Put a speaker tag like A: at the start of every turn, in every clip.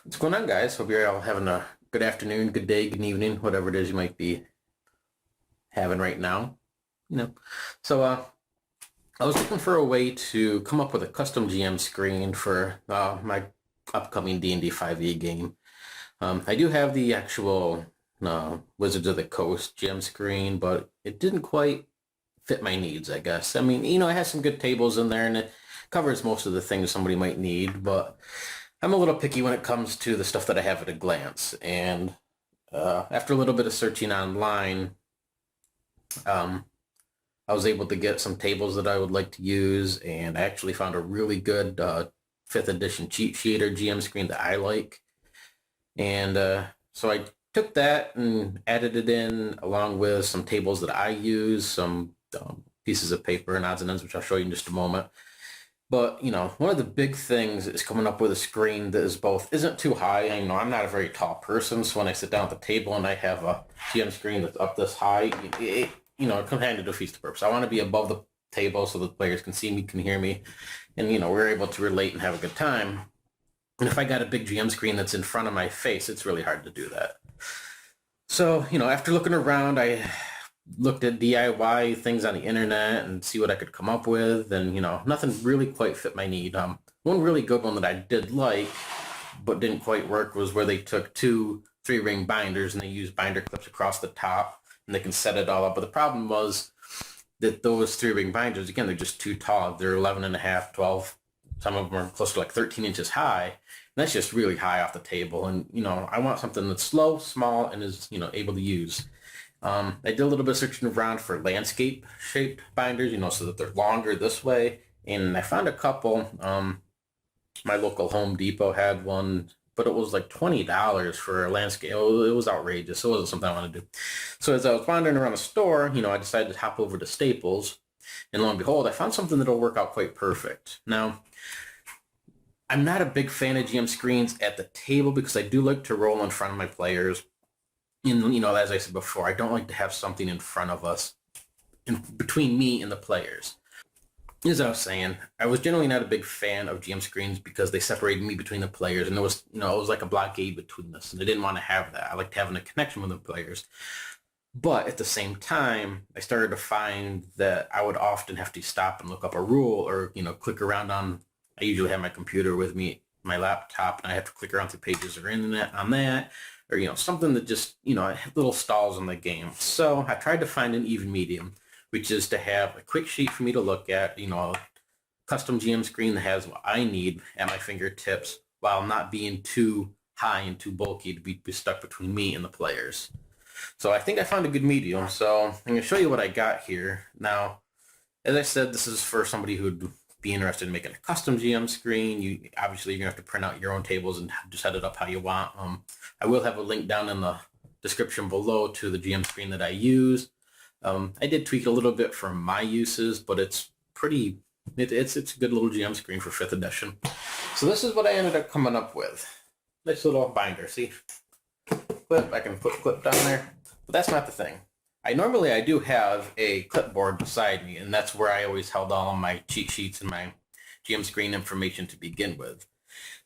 A: What's going on, guys? Hope you're all having a good afternoon, good day, good evening, whatever it is you might be having right now. You know, so I was looking for a way to come up with a custom GM screen for my upcoming D&D 5e game. I do have the actual Wizards of the Coast GM screen, but it didn't quite fit my needs, I guess. I mean, it has some good tables in there, and it covers most of the things somebody might need, but I'm a little picky when it comes to the stuff that I have at a glance. And after a little bit of searching online, um, I was able to get some tables that I would like to use, and I actually found a really good 5th edition cheat sheet or GM screen that I like. And so I took that and added it in along with some tables that I use, some pieces of paper and odds and ends, which I'll show you in just a moment. But, one of the big things is coming up with a screen that is both isn't too high. I'm not a very tall person, so when I sit down at the table and I have a GM screen that's up this high, it kind of defeats the purpose. I want to be above the table so the players can see me, can hear me, and, we're able to relate and have a good time. And if I got a big GM screen that's in front of my face, it's really hard to do that. So, after looking around, I looked at DIY things on the internet and see what I could come up with, and nothing really quite fit my need. One really good one that I did like but didn't quite work was where they took two 3-ring binders and they used binder clips across the top and they can set it all up. But the problem was that those 3-ring binders, again, they're just too tall. They're 11 and a half, 12. Some of them are close to like 13 inches high. And that's just really high off the table. And, I want something that's slow, small, and is, able to use. I did a little bit of searching around for landscape shaped binders, so that they're longer this way. And I found a couple. My local Home Depot had one, but it was like $20 for a landscape. It was outrageous. It wasn't something I wanted to do. So as I was wandering around the store, I decided to hop over to Staples. And lo and behold, I found something that'll work out quite perfect. Now, I'm not a big fan of GM screens at the table because I do like to roll in front of my players. And, as I said before, I don't like to have something in front of us, between me and the players. As I was saying, I was generally not a big fan of GM screens because they separated me between the players, and it was like a blockade between us, and I didn't want to have that. I liked having a connection with the players. But at the same time, I started to find that I would often have to stop and look up a rule or, click around on, I usually have my computer with me, my laptop, and I have to click around through pages or internet on that, or, something that just, little stalls in the game. So I tried to find an even medium, which is to have a quick sheet for me to look at, a custom GM screen that has what I need at my fingertips while not being too high and too bulky to be stuck between me and the players. So I think I found a good medium. So I'm going to show you what I got here. Now, as I said, this is for somebody who'd be interested in making a custom GM screen. You're going to have to print out your own tables and just set it up how you want. I will have a link down in the description below to the GM screen that I use. I did tweak a little bit for my uses, but it's pretty, it's a good little GM screen for 5th edition. So this is what I ended up coming up with. Nice little binder, see? Clip, I can put clip down there, but that's not the thing. I do have a clipboard beside me, and that's where I always held all of my cheat sheets and my GM screen information to begin with.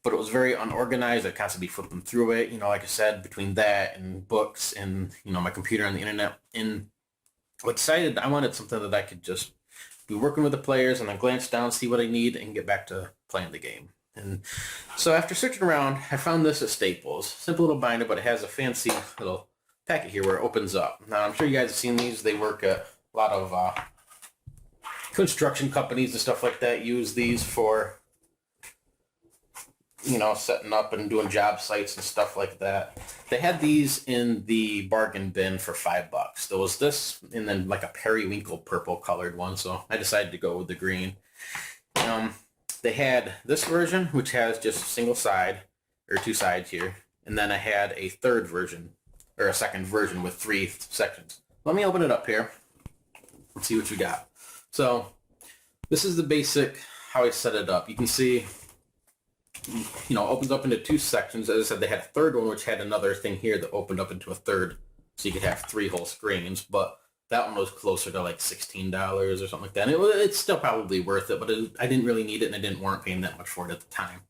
A: But it was very unorganized. I constantly flipping through it, like I said, between that and books and, my computer and the internet. And I decided I wanted something that I could just be working with the players and then glance down, see what I need, and get back to playing the game. And so after searching around, I found this at Staples. Simple little binder, but it has a fancy little packet here where it opens up. Now, I'm sure you guys have seen these. They work at a lot of construction companies and stuff like that use these for, setting up and doing job sites and stuff like that. They had these in the bargain bin for $5. There was this and then like a periwinkle purple colored one, so I decided to go with the green. They had this version, which has just a single side, or 2 sides here, and then I had a third version, or a second version with 3 sections. Let me open it up here and see what you got. So this is the basic, how I set it up. You can see, opens up into 2 sections. As I said, they had a third one, which had another thing here that opened up into a third, so you could have 3 whole screens, but that one was closer to like $16 or something like that. And it's still probably worth it, but I didn't really need it, and I didn't warrant paying that much for it at the time.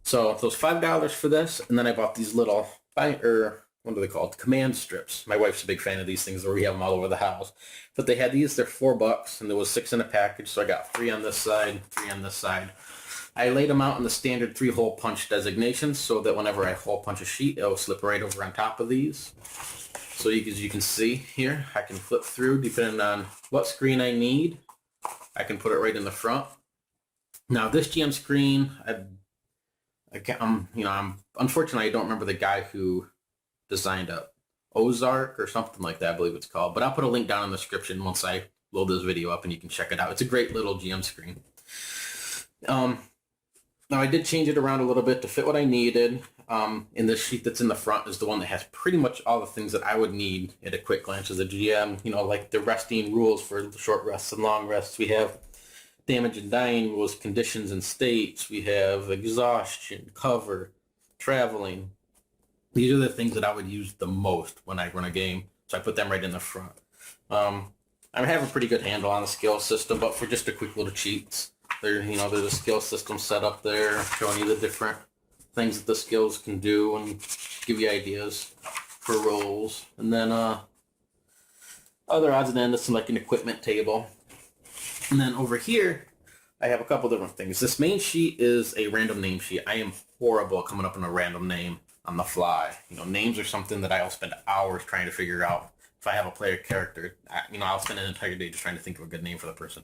A: So So those $5 for this, and then I bought these little, what are they called? Command strips. My wife's a big fan of these things where we have them all over the house. But they had these, they're $4, and there was 6 in a package, so I got 3 on this side, 3 on this side. I laid them out in the standard 3-hole punch designation so that whenever I hole punch a sheet, it'll slip right over on top of these. So as you can see here, I can flip through depending on what screen I need. I can put it right in the front. Now this GM screen, unfortunately I don't remember the guy who designed it. Ozark or something like that, I believe it's called. But I'll put a link down in the description once I load this video up and you can check it out. It's a great little GM screen. Now I did change it around a little bit to fit what I needed. And the sheet that's in the front is the one that has pretty much all the things that I would need at a quick glance as a GM. Like the resting rules for short rests and long rests. We have damage and dying rules, conditions and states. We have exhaustion, cover, traveling. These are the things that I would use the most when I run a game. So I put them right in the front. I have a pretty good handle on the skill system, but for just a quick little cheats, there's a skill system set up there showing you the different things that the skills can do and give you ideas for rolls. And then other odds and ends, like an equipment table. And then over here, I have a couple different things. This main sheet is a random name sheet. I am horrible at coming up with a random name on the fly. Names are something that I'll spend hours trying to figure out. If I have a player character, I'll spend an entire day just trying to think of a good name for the person.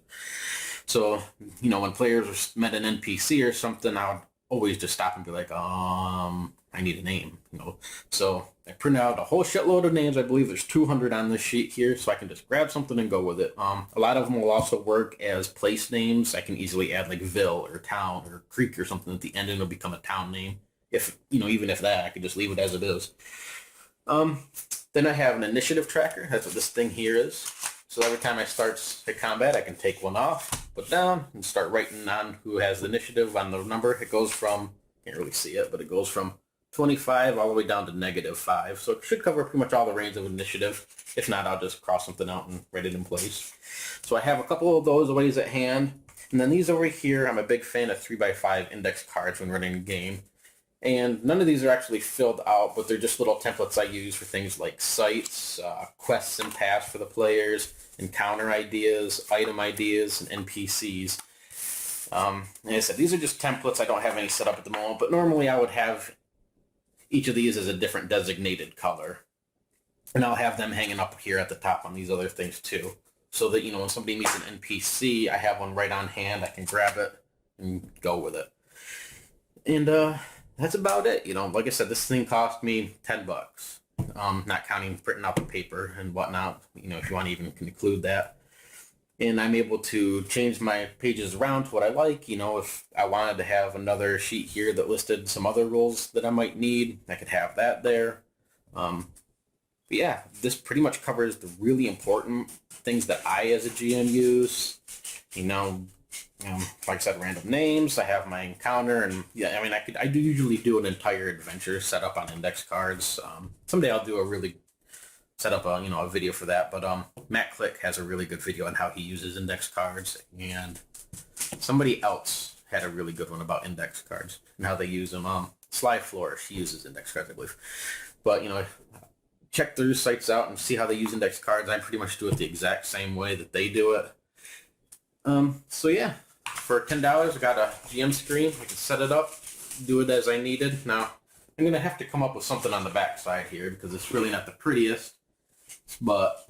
A: So, when players met an NPC or something, I would always just stop and be like, I need a name, So I print out a whole shitload of names. I believe there's 200 on this sheet here, so I can just grab something and go with it. A lot of them will also work as place names. I can easily add like Ville or Town or Creek or something at the end and it'll become a town name. Even if that, I could just leave it as it is. Then I have an initiative tracker. That's what this thing here is. So every time I start a combat, I can take one off, put down, and start writing on who has the initiative on the number. It goes from, can't really see it, but it goes from 25 all the way down to -5. So it should cover pretty much all the range of initiative. If not, I'll just cross something out and write it in place. So I have a couple of those ways at hand. And then these over here, I'm a big fan of 3x5 index cards when running a game. And none of these are actually filled out, but they're just little templates I use for things like sites, quests and paths for the players, encounter ideas, item ideas, and NPCs. Like I said, these are just templates. I don't have any set up at the moment, but normally I would have each of these as a different designated color. And I'll have them hanging up here at the top on these other things too. So that, when somebody meets an NPC, I have one right on hand. I can grab it and go with it. And, that's about it. Like I said, this thing cost me $10, not counting printing out the paper and whatnot, if you want to even include that. And I'm able to change my pages around to what I like. If I wanted to have another sheet here that listed some other rules that I might need, I could have that there. But yeah, this pretty much covers the really important things that I as a GM use. Like I said, random names. I have my encounter, and yeah, I do usually do an entire adventure set up on index cards. Someday I'll do set up a video for that. But Matt Click has a really good video on how he uses index cards, and somebody else had a really good one about index cards and how they use them. Sly Floor, she uses index cards, I believe. But check their sites out and see how they use index cards. I pretty much do it the exact same way that they do it. So yeah. For $10, I got a GM screen. I can set it up, do it as I needed. Now, I'm going to have to come up with something on the back side here because it's really not the prettiest. But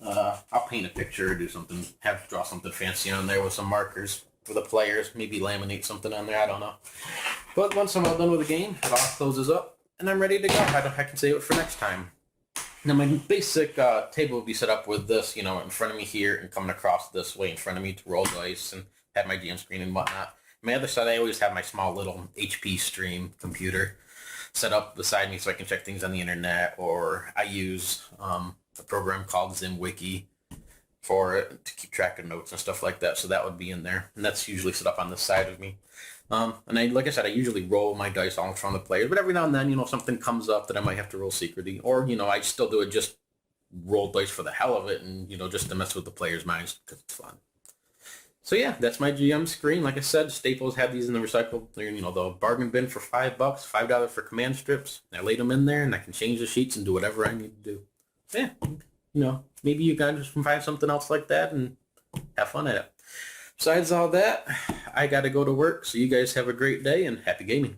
A: I'll paint a picture or do something, draw something fancy on there with some markers for the players. Maybe laminate something on there, I don't know. But once I'm all done with the game, it all closes up and I'm ready to go. I can save it for next time. Now my basic table will be set up with this, in front of me here and coming across this way in front of me to roll dice and have my GM screen and whatnot. On my other side, I always have my small little HP Stream computer set up beside me so I can check things on the internet, or I use a program called ZimWiki for it to keep track of notes and stuff like that. So that would be in there, and that's usually set up on this side of me. And like I said, I usually roll my dice all in front of the players, but every now and then, something comes up that I might have to roll secretly, or, I still do it just roll dice for the hell of it and, just to mess with the players' minds because it's fun. So yeah, that's my GM screen. Like I said, Staples had these in the recycle, the bargain bin for $5, $5 for command strips. I laid them in there, and I can change the sheets and do whatever I need to do. So yeah, maybe you guys can find something else like that and have fun at it. Besides all that, I got to go to work. So you guys have a great day and happy gaming.